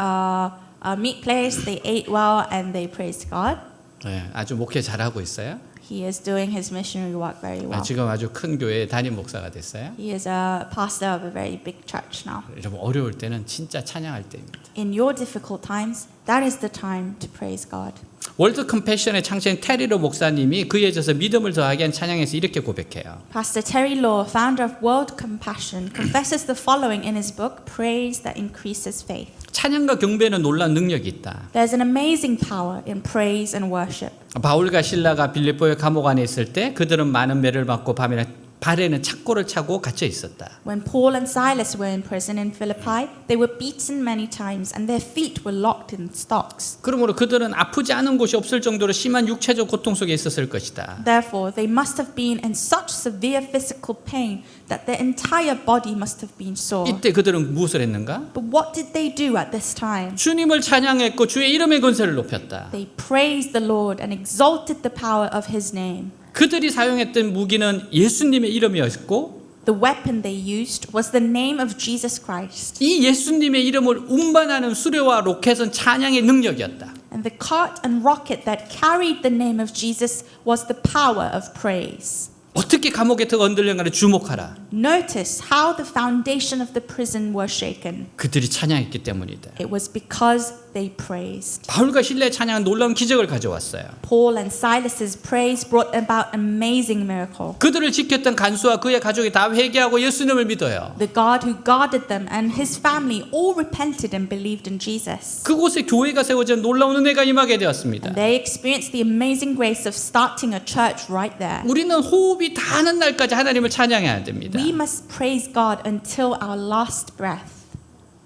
a meat place, they ate well, and they praised God. 네, 아주 목회 잘하고 있어요. He is doing his missionary work very well. 지금 아주 큰 교회의 담임 목사가 됐어요. He is a pastor of a very big church now. 여러분 어려울 때는 진짜 찬양할 때입니다. In your difficult times, that is the time to praise God. 월드 컴패션의 창시인 테리로 목사님이 그에 져서 믿음을 더하게 한 찬양에서 이렇게 고백해요. Pastor Terry Law, founder of World Compassion, confesses the following in his book, Praise That Increases Faith. 찬양과 경배는 놀라운 능력이 있다. There's an amazing power in praise and worship. 바울과 실라가 빌립보의 감옥 안에 있을 때 그들은 많은 매를 맞고 발에는 착고를 차고 갇혀 있었다. When Paul and Silas were in prison in Philippi, they were beaten many times and their feet were locked in stocks. 그러므로 그들은 아프지 않은 곳이 없을 정도로 심한 육체적 고통 속에 있었을 것이다. Therefore, they must have been in such severe physical pain that their entire body must have been sore. 이때 그들은 무엇을 했는가? But what did they do at this time? 주님을 찬양했고 주의 이름의 권세를 높였다. They praised the Lord and exalted the power of His name. 그들이 사용했던 무기는 예수님의 이름이었고 The weapon they used was the name of Jesus Christ. 이 예수님의 이름을 운반하는 수레와 로켓은 찬양의 능력이었다. And the cart and rocket that carried the name of Jesus was the power of praise. 어떻게 감옥의 터가 흔들렸는가를 주목하라. Notice how the foundation of the prison were shaken. 그들이 찬양했기 때문이다. It was because they praised. 바울과 실라의 찬양은 놀라운 기적을 가져왔어요. Paul and Silas's praise brought about an amazing miracle. 그들을 지켰던 간수와 그의 가족이 다 회개하고 예수님을 믿어요. The God who guarded them and his family all repented and believed in Jesus. 그곳에 교회가 세워져 놀라운 은혜가 임하게 되었습니다. And they experienced the amazing grace of starting a church right there. 우리는 호흡이 다하는 날까지 하나님을 찬양해야 됩니다. We must praise God until our last breath.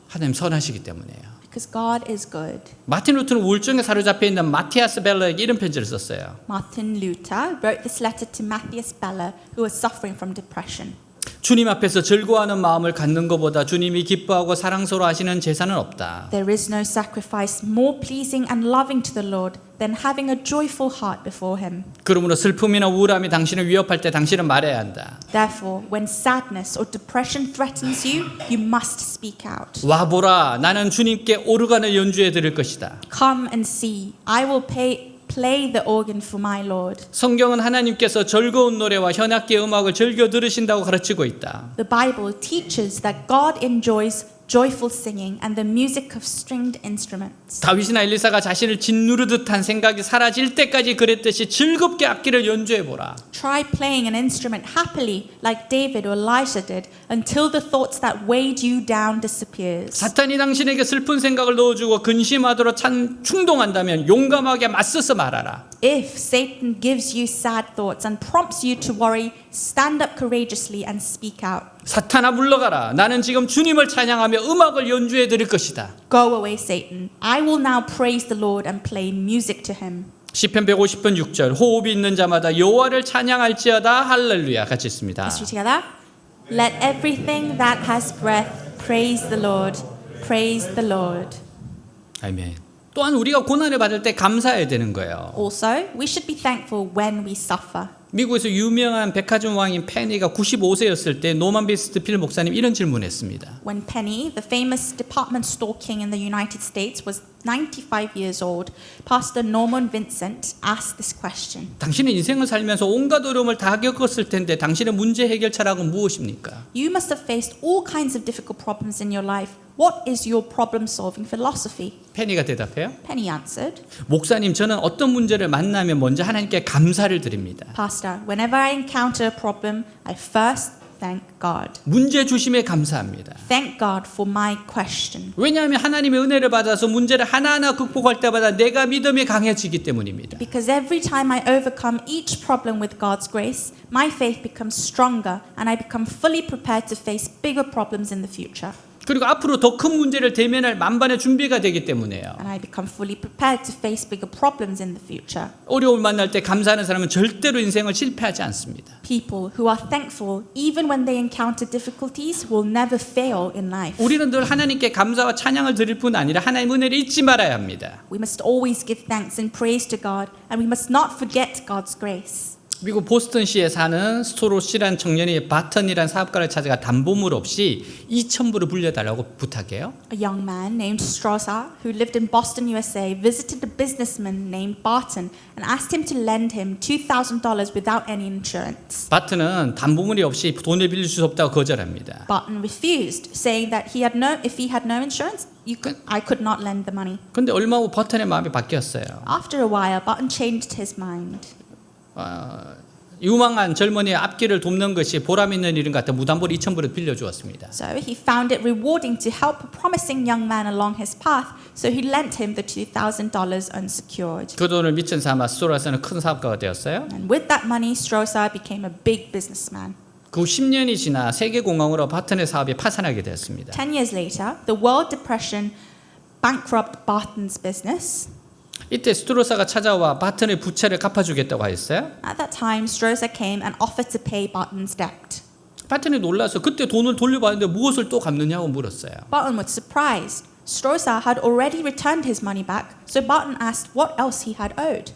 하나님 선하시기 때문에요. Because God is good. 마틴 루터는 우울증에 사로잡혀 있는 마티아스 벨러에게 이런 편지를 썼어요. Martin Luther wrote this letter to Matthias Beller, who was suffering from depression. 주님 앞에서 즐거워하는 마음을 갖는 것보다 주님이 기뻐하고 사랑스러워 하시는 제사는 없다. There is no sacrifice more pleasing and loving to the Lord than having a joyful heart before Him. 그러므로 슬픔이나 우울함이 당신을 위협할 때 당신은 말해야 한다. Therefore, when sadness or depression threatens you, you must speak out. 와보라, 나는 주님께 오르간을 연주해 드릴 것이다. Come and see, I will play the organ for my Lord. 성경은 하나님께서 즐거운 노래와 현악기의 음악을 즐겨 들으신다고 가르치고 있다. The Bible teaches that God enjoys joyful singing, and the music of stringed instruments. 다윗이나 엘리사가 자신을 짓누르듯한 생각이 사라질 때까지 그랬듯이 즐겁게 악기를 연주해 보라. Try playing an instrument happily like David or Elisha did until the thoughts that weighed you down disappears. 사탄이 당신에게 슬픈 생각을 넣어주고 근심하도록 충동한다면 용감하게 맞서서 말하라. If Satan gives you sad thoughts and prompts you to worry, stand up courageously and speak out. 사탄아 물러가라. 나는 지금 주님을 찬양하며 음악을 연주해 드릴 것이다. Go away, Satan. I will now praise the Lord and play music to him. 시편 150편 6절 호흡이 있는 자마다 여호와를 찬양할지어다. 할렐루야. 같이 있습니다. Let's read together. Let everything that has breath praise the Lord. Praise the Lord. 아멘. 또한 우리가 고난을 받을 때 감사해야 되는 거예요. Also, we should be thankful when we suffer. 미국에서 유명한 백화점 왕인 페니가 95세였을 때 노만 비스트필 목사님 이런 질문했습니다. When Penny, the famous department store king in the United States, was 95 years old, Pastor Norman Vincent asked this question. 당신은 인생을 살면서 온갖 어려움을 다 겪었을 텐데 당신의 문제 해결차락은 무엇입니까? You must have faced all kinds of difficult problems in your life. What is your problem-solving philosophy? 페니가 대답해요. Penny answered, 목사님, 저는 어떤 문제를 만나면 먼저 하나님께 감사를 드립니다. Pastor, whenever I encounter a problem, I first thank God. 문제 주심에 감사합니다. Thank God for my question. 왜냐하면 하나님의 은혜를 받아서 문제를 하나하나 극복할 때마다 내가 믿음이 강해지기 때문입니다. Because every time I overcome each problem with God's grace, my faith becomes stronger and I become fully prepared to face bigger problems in the future. 그리고 앞으로 더 큰 문제를 대면할 만반의 준비가 되기 때문에요. And I become fully prepared to face bigger problems in the future. 어려움을 만날 때 감사하는 사람은 절대로 인생을 실패하지 않습니다. People who are thankful even when they encounter difficulties will never fail in life. 우리는 늘 하나님께 감사와 찬양을 드릴 뿐 아니라 하나님의 은혜를 잊지 말아야 합니다. We must always give thanks and praise to God, and we must not forget God's grace. 미국 보스턴시에 사는 스토로시라는 청년이 바턴이라는 사업가를 찾아가 담보물 없이 2,000불을 불려달라고 부탁해요. A young man named Strauser, who lived in Boston, USA, visited a businessman named Barton and asked him to lend him $2,000 without any insurance. 바턴은 담보물이 없이 돈을 빌릴 수 없다고 거절합니다. Barton refused, saying that if he had no insurance, I could not lend the money. 근데 얼마 후 버튼의 마음이 바뀌었어요. After a while, Barton changed his mind. 유망한 젊은이의 앞길을 돕는 것이 보람 있는 일인 것 같아 무담보로 2,000불을 빌려주었습니다. So he found it rewarding to help a promising young man along his path, so he lent him the $2,000 unsecured. 그 돈을 미천 삼아 스토라스는 큰 사업가가 되었어요. And with that money, Strauser became a big businessman. 그 후 10년이 지나 세계공황으로 바튼의 사업이 파산하게 되었습니다. 10 years later, the World Depression bankrupted Barton's business. 이때 스토로사가 찾아와 바튼의 부채를 갚아주겠다고 하였어요. At that time, Strauser came and offered to pay Barton's debt. 바튼이 놀라서 그때 돈을 돌려받는데 무엇을 또 갚느냐고 물었어요. Barton was surprised. Strauser had already returned his money back, so Barton asked what else he had owed.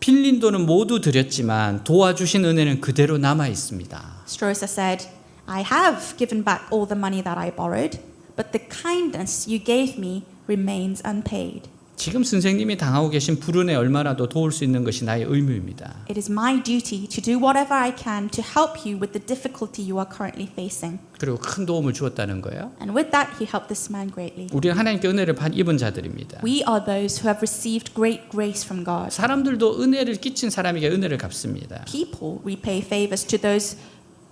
빌린 돈은 모두 드렸지만 도와주신 은혜는 그대로 남아 있습니다. Strauser said, I have given back all the money that I borrowed, but the kindness you gave me remains unpaid. 지금 선생님이 당하고 계신 불운에 얼마나도 도울 수 있는 것이 나의 의무입니다. It is my duty to do whatever I can to help you with the difficulty you are currently facing. 그리고 큰 도움을 주었다는 거예요. And with that, he helped this man greatly. 우리는 하나님께 은혜를 입은 자들입니다. We are those who have received great grace from God. 사람들도 은혜를 끼친 사람에게 은혜를 갚습니다. People repay favors to those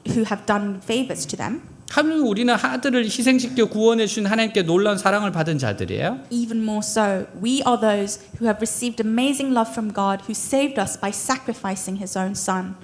who have done favors to them. 하물며 우리는 아들을 희생시켜 구원해 주신 하나님께 놀라운 사랑을 받은 자들이에요. Even more so, we are those who have received amazing love from God, who saved us by sacrificing His own Son.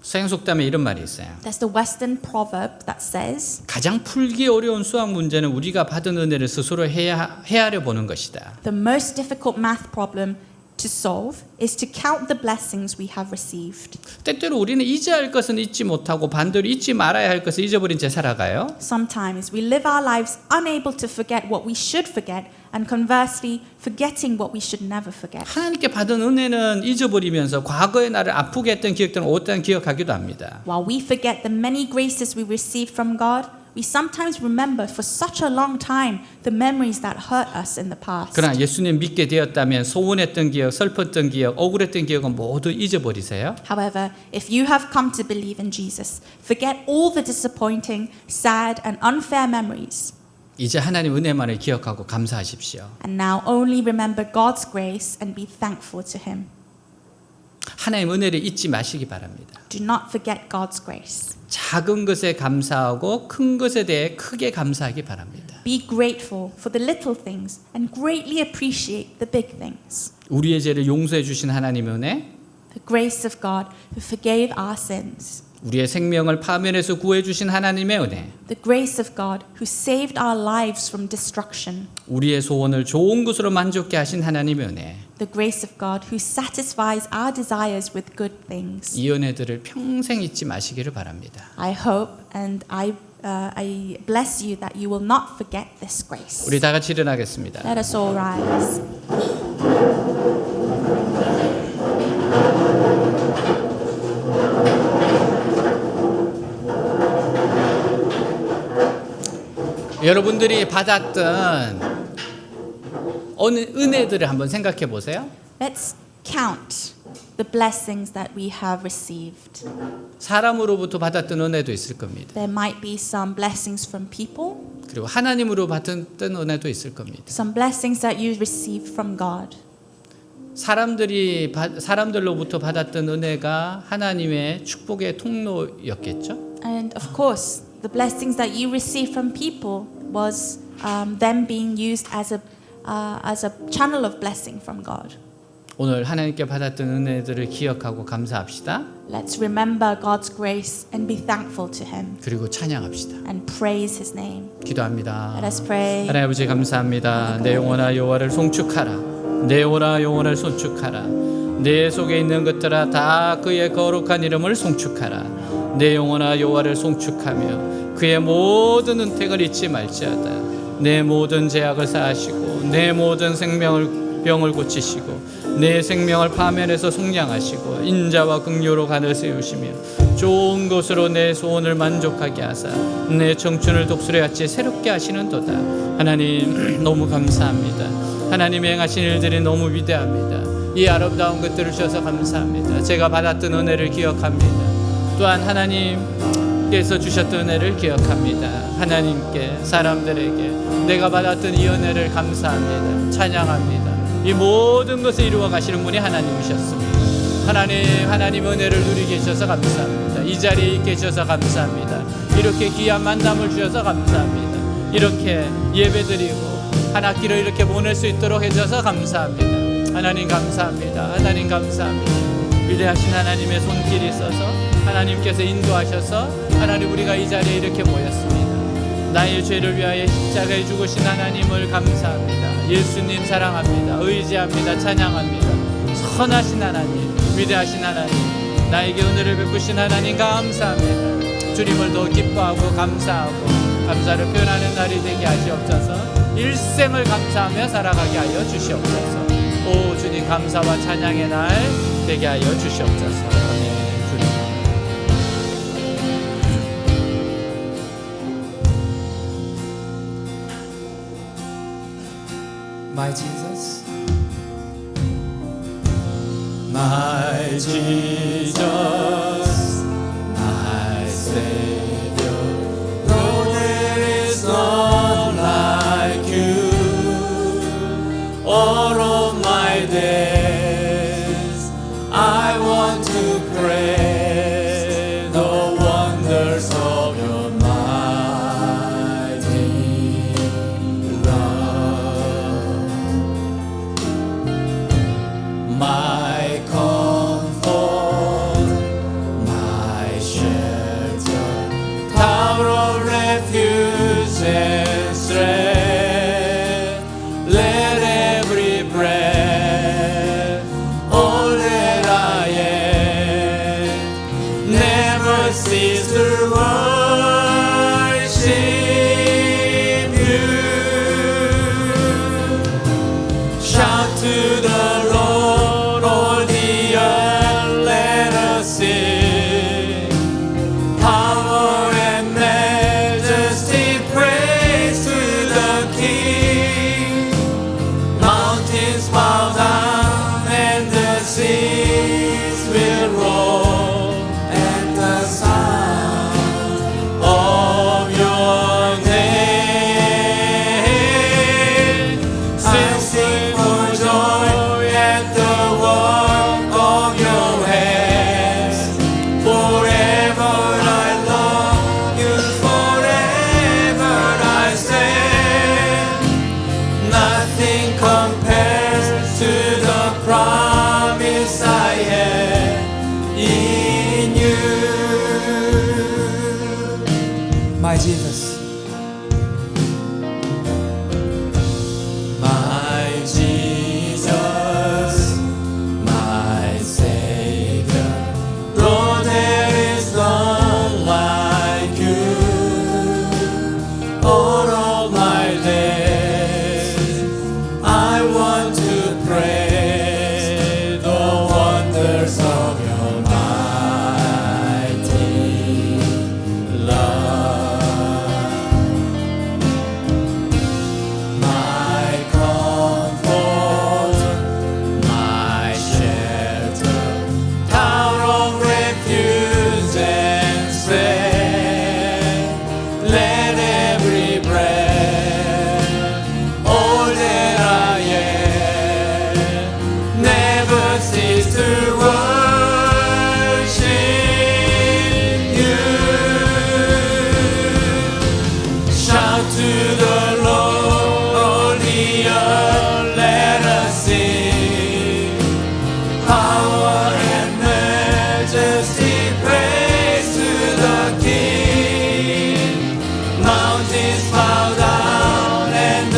서양 속담에 이런 말이 있어요. There's the Western proverb that says, 가장 풀기 어려운 수학 문제는 우리가 받은 은혜를 스스로 헤아려 보는 것이다. the most difficult math problem to solve is to count the blessings we have received. 때때로 우리는 잊어야 할 것은 잊지 못하고 반대로 잊지 말아야 할 것을 잊어버린 채 살아가요. Sometimes we live our lives unable to forget what we should forget, and conversely, forgetting what we should never forget. 하나님께 받은 은혜는 잊어버리면서 과거의 나를 아프게 했던 기억들은 오랫동안 기억하기도 합니다. While we forget the many graces we received from God, we sometimes remember for such a long time the memories that hurt us in the past. 그러나 예수님 믿게 되었다면 소원했던 기억, 슬펐던 기억, 억울했던 기억은 모두 잊어버리세요. However, if you have come to believe in Jesus, forget all the disappointing, sad, and unfair memories. 이제 하나님 은혜만을 기억하고 감사하십시오. And now only remember God's grace and be thankful to Him. 하나님 은혜를 잊지 마시기 바랍니다. Do not forget God's grace. 작은 것에 감사하고 큰 것에 대해 크게 감사하기 바랍니다. Be grateful for the little things and greatly appreciate the big things. 우리의 죄를 용서해 주신 하나님의 은혜, The grace of God who forgave our sins. 우리의 생명을 파멸에서 구해 주신 하나님의 은혜, The grace of God who saved our lives from destruction. 우리의 소원을 좋은 것으로 만족케 하신 하나님의 은혜, The grace of God who satisfies our desires with good things. 이 은혜들을 평생 잊지 마시기를 바랍니다. I hope and I bless you that you will not forget this grace. 우리 다 같이 일어나겠습니다. Let us all rise. 여러분들이 받았던 어느 은혜들을 한번 생각해 보세요. Let's count the blessings that we have received. 사람으로부터 받았던 은혜도 있을 겁니다. There might be some blessings from people, 그리고 하나님으로 받았던 은혜도 있을 겁니다. some blessings that you received from God. 사람들로부터 받았던 은혜가 하나님의 축복의 통로였겠죠. And of course, the blessings that you received from people was them being used as a channel of blessing from God. 오늘 하나님께 받았던 은혜들을 기억하고 감사합시다. Let's remember God's grace and be thankful to Him 그리고 찬양합시다. and praise His name. 기도합니다. Let us pray. 하나님 아버지 감사합니다. 내 영혼아 여호와를 송축하라. 내 영혼아 여호와를 송축하라. 내 속에 있는 것들아 다 그의 거룩한 이름을 송축하라. 내 영혼아 여호와를 송축하며 그의 모든 은택을 잊지 말지어다. 내 모든 죄악을 사하시고 내 모든 병을 고치시고 내 생명을 파멸해서 속량하시고 인자와 긍휼로 간을 세우시며 좋은 것으로 내 소원을 만족하게 하사 내 청춘을 독수리같이 새롭게 하시는도다. 하나님 너무 감사합니다. 하나님의 행하신 일들이 너무 위대합니다. 이 아름다운 것들을 주셔서 감사합니다. 제가 받았던 은혜를 기억합니다. 또한 하나님께서 주셨던 은혜를 기억합니다. 하나님께 사람들에게 내가 받았던 이 은혜를 감사합니다. 찬양합니다. 이 모든 것을 이루어 가시는 분이 하나님이셨습니다. 하나님 은혜를 누리게 해주셔서 감사합니다. 이 자리에 있게 해주셔서 감사합니다. 이렇게 귀한 만남을 주셔서 감사합니다. 이렇게 예배드리고 한 학기를 이렇게 보낼 수 있도록 해주셔서 감사합니다. 하나님 감사합니다. 하나님 감사합니다. 위대하신 하나님의 손길이 있어서 하나님께서 인도하셔서 하나님 우리가 이 자리에 이렇게 모였습니다. 나의 죄를 위하여 십자가에 죽으신 하나님을 감사합니다. 예수님 사랑합니다. 의지합니다. 찬양합니다. 선하신 하나님, 위대하신 하나님, 나에게 은혜를 베푸신 하나님 감사합니다. 주님을 더 기뻐하고 감사하고 감사를 표현하는 날이 되게 하시옵소서. 일생을 감사하며 살아가게 하여 주시옵소서. 오 주님 감사와 찬양의 날 되게 하여 주시옵소서. 아멘. My Jesus, My Jesus, my Savior, no there is none like you. all of my days I want to pray the wonders of your mighty love. My comfort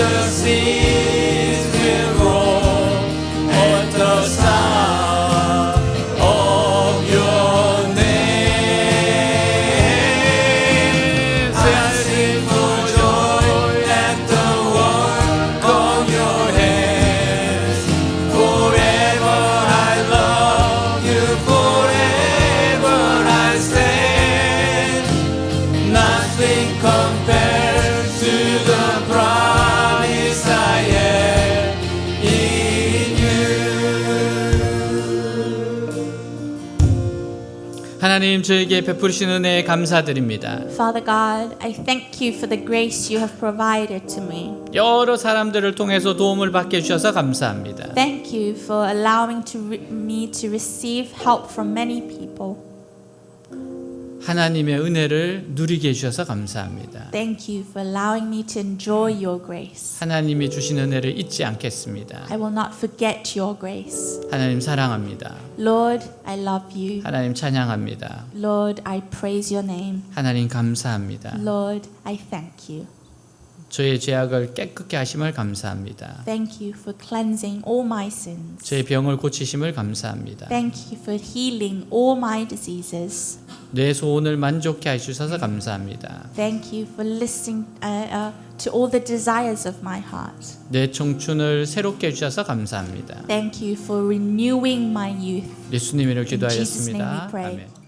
the seas will roar at the sound of your name. I sing for joy at the work of your hands. Forever I love you, forever I stand. Nothing compares to the promise I have in you. 하나님 저에게 베푸시는 은혜에 감사드립니다. Father God, I thank you for the grace you have provided to me. 여러 사람들을 통해서 도움을 받게 해주셔서 감사합니다. Thank you for allowing me to receive help from many people. 하나님의 은혜를 누리게 해주셔서 감사합니다. Thank you for allowing me to enjoy your grace. 하나님이 주신 은혜를 잊지 않겠습니다. I will not forget your grace. 하나님 사랑합니다. Lord, I love you. 하나님 찬양합니다. Lord, I praise your name. 하나님 감사합니다. Lord, I thank you. 저의 죄악을 깨끗게 하심을 감사합니다. Thank you for cleansing all my sins. 제 병을 고치심을 감사합니다. Thank you for healing all my diseases. 내 소원을 만족케 하시셔서 감사합니다. Thank you for listening to all the desires of my heart. 내 청춘을 새롭게 해주셔서 감사합니다. Thank you for renewing my youth. 예수님 이름으로 Jesus' name we 기도하였습니다. pray. 아멘.